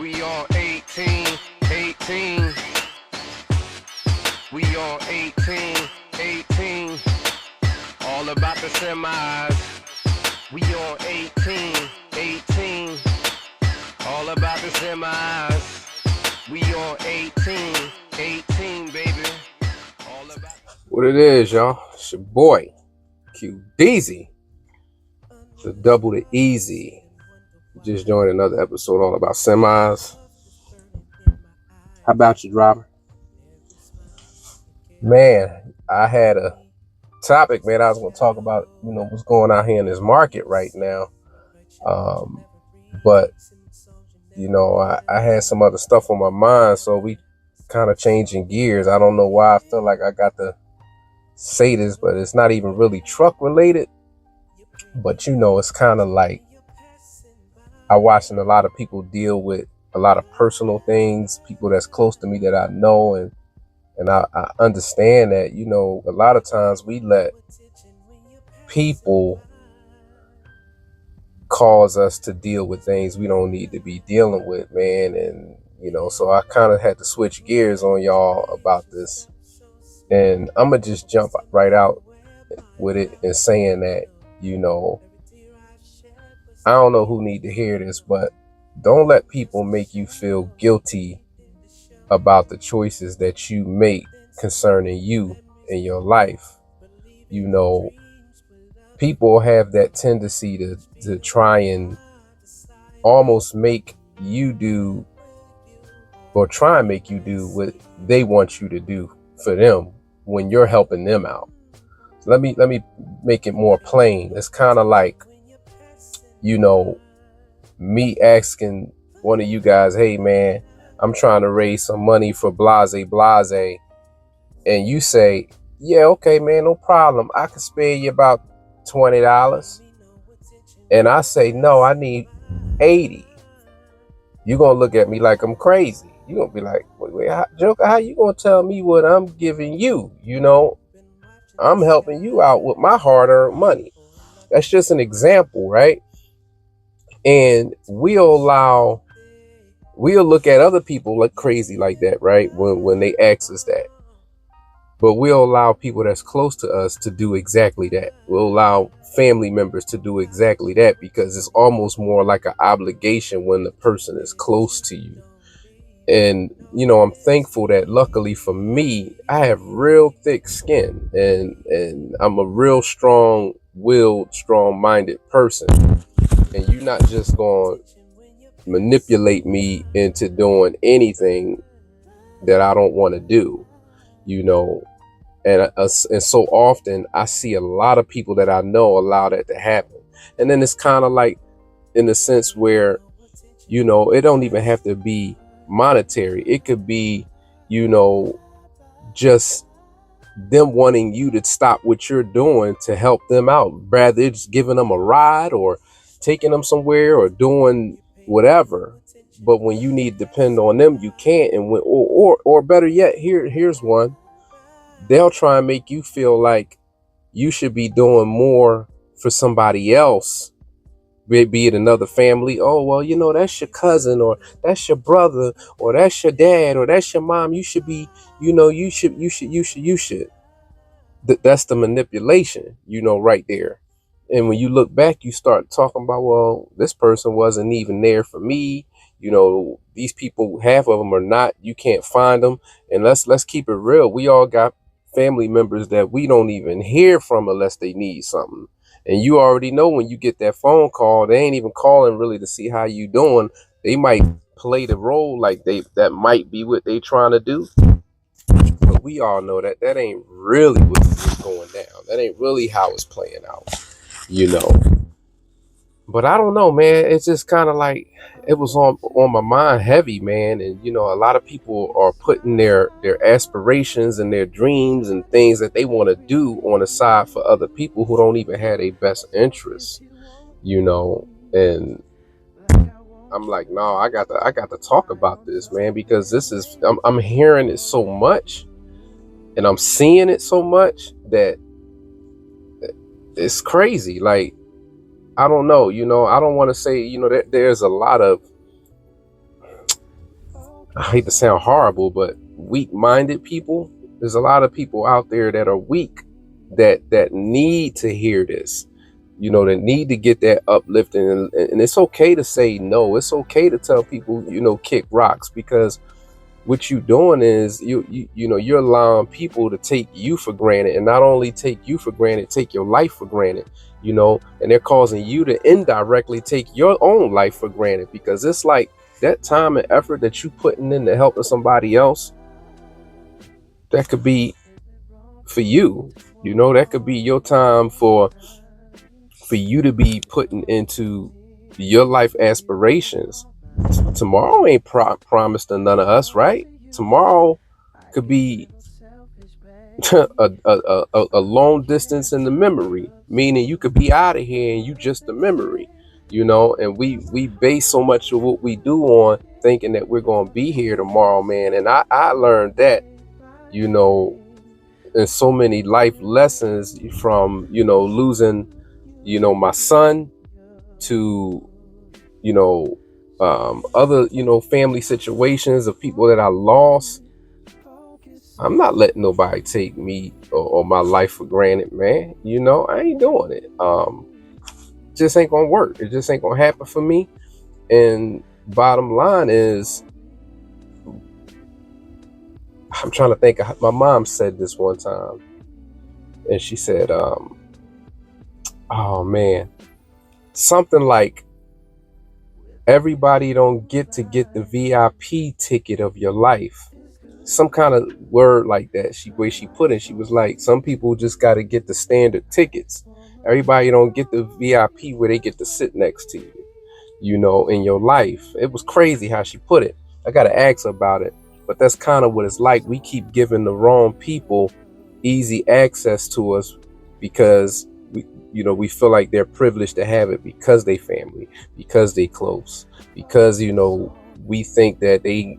We on 18, 18. We on 18, 18. All about the semis. We on 18, 18. All about the semis. We on 18, 18, baby. All about. What it is, y'all? It's your boy, Q Deezy. The double the easy. Just joined another episode all about semis. How about you, driver? Man, I had a topic, man. I was going to talk about, what's going on here in this market right now. But I had some other stuff on my mind, so we kind of changing gears. I don't know why I feel like I got to say this, but it's not even really truck related. But it's kind of like I'm watching a lot of people deal with a lot of personal things, people that's close to me that I know, and I understand that, a lot of times we let people cause us to deal with things we don't need to be dealing with, man. And, so I kind of had to switch gears on y'all about this. And I'm going to just jump right out with it and saying that, I don't know who need to hear this, but don't let people make you feel guilty about the choices that you make concerning you in your life. People have that tendency to try and almost make you do, or try and make you do what they want you to do for them when you're helping them out. So let me make it more plain. It's kind of like, me asking one of you guys, hey man, I'm trying to raise some money for blase, and you say, yeah, okay, man, no problem. I can spare you about $20. And I say, no, I need 80. You're going to look at me like I'm crazy. You're going to be like, wait, Joker, how you going to tell me what I'm giving you? I'm helping you out with my hard-earned money. That's just an example, right? And we'll look at other people like crazy like that, right? When they ask us that. But we'll allow people that's close to us to do exactly that. We'll allow family members to do exactly that because it's almost more like an obligation when the person is close to you. And, I'm thankful that luckily for me, I have real thick skin and I'm a real strong-willed, strong-minded person. And you're not just going to manipulate me into doing anything that I don't want to do, and so often I see a lot of people that I know allow that to happen. And then it's kind of like in the sense where, it don't even have to be monetary. It could be, just them wanting you to stop what you're doing to help them out, rather just giving them a ride or taking them somewhere or doing whatever. But when you need to depend on them, you can't. And when, or better yet, here's one. They'll try and make you feel like you should be doing more for somebody else, be it another family. Oh, well, that's your cousin, or that's your brother, or that's your dad, or that's your mom. You should be, you should. That's the manipulation, right there. And when you look back, you start talking about, well, this person wasn't even there for me. These people, half of them are not. You can't find them. And let's keep it real. We all got family members that we don't even hear from unless they need something. And you already know when you get that phone call, they ain't even calling really to see how you doing. They might play the role like that might be what they trying to do. But we all know that ain't really what's going down. That ain't really how it's playing out, But I don't know, man. It's just kind of like it was on my mind heavy, man. And, a lot of people are putting their aspirations and their dreams and things that they want to do on the side for other people who don't even have their best interests, And I'm like, no, I got to talk about this, man, because this is I'm hearing it so much and I'm seeing it so much that it's crazy. Like, I don't know, I don't want to say, there's a lot of I hate to sound horrible, but weak-minded people. There's a lot of people out there that are weak that need to hear this. That need to get that uplifting, and it's okay to say no. It's okay to tell people, kick rocks, because what you doing is you're allowing people to take you for granted, and not only take you for granted, take your life for granted. And they're causing you to indirectly take your own life for granted, because it's like that time and effort that you putting into helping somebody else, that could be for you. That could be your time for you to be putting into your life aspirations. Tomorrow ain't promised to none of us, right? Tomorrow could be a long distance in the memory, meaning you could be out of here and you just a memory. And we base so much of what we do on thinking that we're going to be here tomorrow, man. And I learned that, and so many life lessons from losing my son to other family situations of people that I lost. I'm not letting nobody take me or my life for granted, man. I ain't doing it. Just ain't gonna work. It just ain't gonna happen for me. And bottom line is, I'm trying to think. My mom said this one time, and she said, oh man, something like, everybody don't get to get the VIP ticket of your life. Some kind of word like that. Way she put it, she was like, some people just got to get the standard tickets. Everybody don't get the VIP where they get to sit next to you, in your life. It was crazy how she put it. I got to ask her about it. But that's kind of what it's like. We keep giving the wrong people easy access to us because we feel like they're privileged to have it because they family, because they close, because we think that they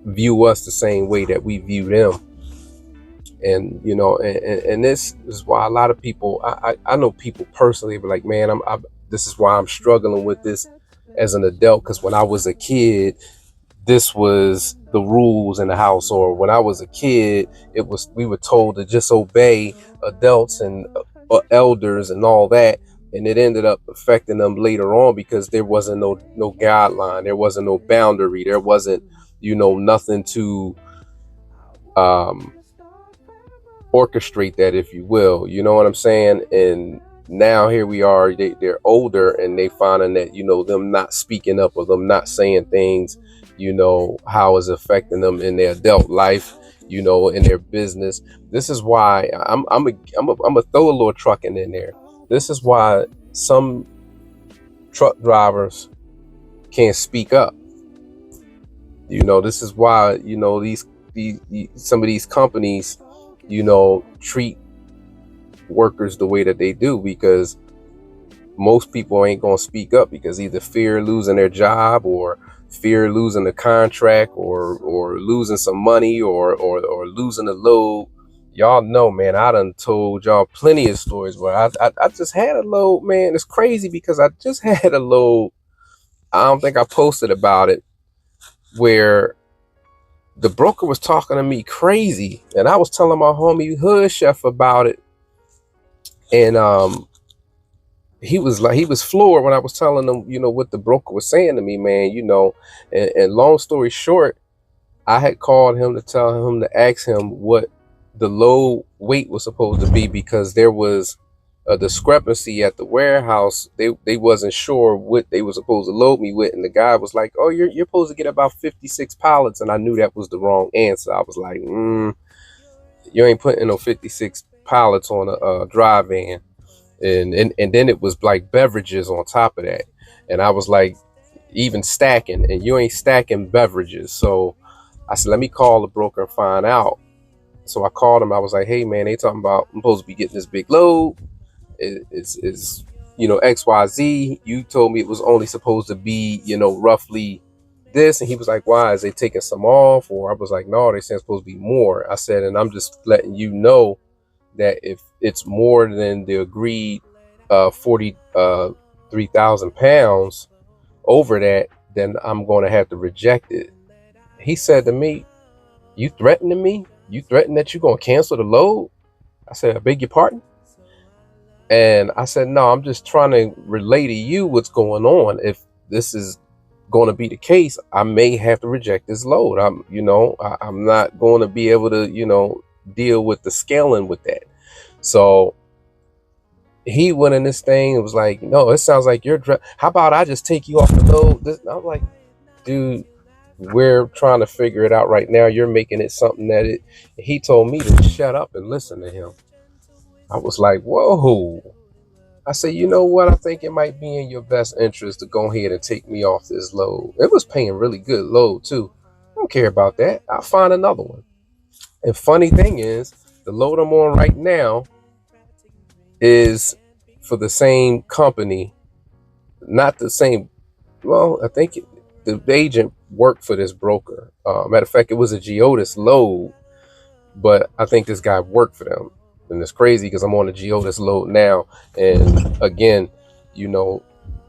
view us the same way that we view them. And and this is why a lot of people, I know people personally, but like, man, this is why I'm struggling with this as an adult, because when I was a kid, this was the rules in the house. Or when I was a kid, we were told to just obey adults and elders and all that. And it ended up affecting them later on because there wasn't no guideline, there wasn't no boundary, there wasn't nothing to orchestrate that, if you will. You know what I'm saying? And now here we are, they're older, and they finding that them not speaking up or them not saying things, how it's affecting them in their adult life, in their business. This is why I'm gonna throw a little trucking in there. This is why some truck drivers can't speak up. This is why these some of these companies treat workers the way that they do, because most people ain't gonna speak up because either fear losing their job, or fear losing the contract, or losing some money, or losing a load. Y'all know, man, I done told y'all plenty of stories where I just had a load, man. It's crazy because I just had a load. I don't think I posted about it, where the broker was talking to me crazy, and I was telling my homie Hood Chef about it. And he was floored when I was telling him, what the broker was saying to me, man. And long story short, I had called him to tell him to ask him what the low weight was supposed to be, because there was a discrepancy at the warehouse. They wasn't sure what they were supposed to load me with, and the guy was like, oh, you're supposed to get about 56 pallets, and I knew that was the wrong answer. I was like, you ain't putting no 56 pallets on a dry van. And then it was like beverages on top of that, and I was like, even stacking, and you ain't stacking beverages. So I said, let me call the broker and find out. So I called him. I was like, hey man, they talking about I'm supposed to be getting this big load. It's XYZ. You told me it was only supposed to be roughly this. And he was like, why, is they taking some off? Or I was like, no, they saying it's supposed to be more. I said, and I'm just letting you know that if it's more than the agreed 43,000 pounds over that, then I'm going to have to reject it. he said to me, "You threatening me? You threatening that you're gonna cancel the load?" I said, "I beg your pardon?" And I said, "No, I'm just trying to relay to you what's going on. If this is going to be the case, I may have to reject this load. I'm not going to be able to, deal with the scaling with that." So he went in this thing and was like, "No, it sounds like how about I just take you off the load?" I'm like, "Dude, we're trying to figure it out right now. You're making it something that it." He told me to shut up and listen to him. I was like, "Whoa." I said, "You know what? I think it might be in your best interest to go ahead and take me off this load." It was paying really good load too. I don't care about that. I'll find another one. And funny thing is, the load I'm on right now is for the same company, not the same. Well, I think the agent worked for this broker. Matter of fact, it was a Geodis load, but I think this guy worked for them. And it's crazy because I'm on a Geodis load now. And again,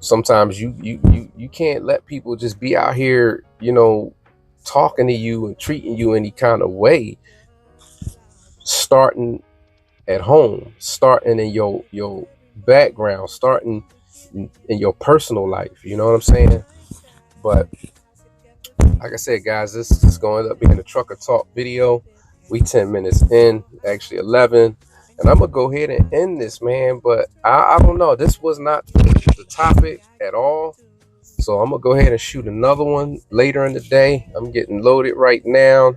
sometimes you can't let people just be out here, talking to you and treating you any kind of way, starting at home, starting in your background, starting in your personal life. You know what I'm saying? But like I said, guys, this is going to end up being a trucker talk video. We 10 minutes in, actually 11, and I'm gonna go ahead and end this, man. But I don't know, this was not the topic at all, so I'm gonna go ahead and shoot another one later in the day. I'm getting loaded right now,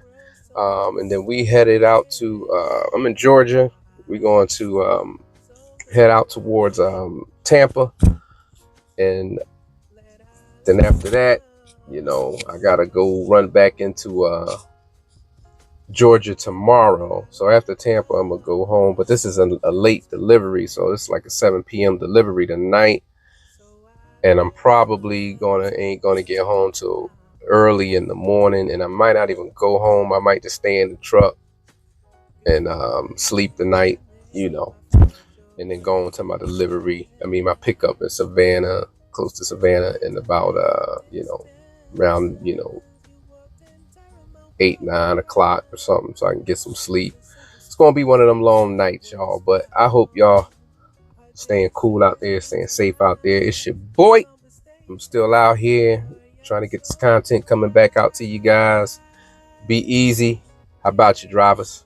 and then we headed out to I'm in Georgia. We're going to head out towards Tampa, and then after that, I gotta go run back into Georgia tomorrow. So after Tampa, I'm gonna go home. But this is a late delivery, so it's like a 7 p.m. delivery tonight, and I'm probably ain't gonna get home till early in the morning. And I might not even go home. I might just stay in the truck and sleep the night, and then go on to my delivery. I mean, my pickup in Savannah, close to Savannah, in about around 8, 9 o'clock or something, so I can get some sleep. It's gonna be one of them long nights, y'all, but I hope y'all staying cool out there, staying safe out there. It's your boy. I'm still out here trying to get this content coming back out to you guys. Be easy. How about you, drivers?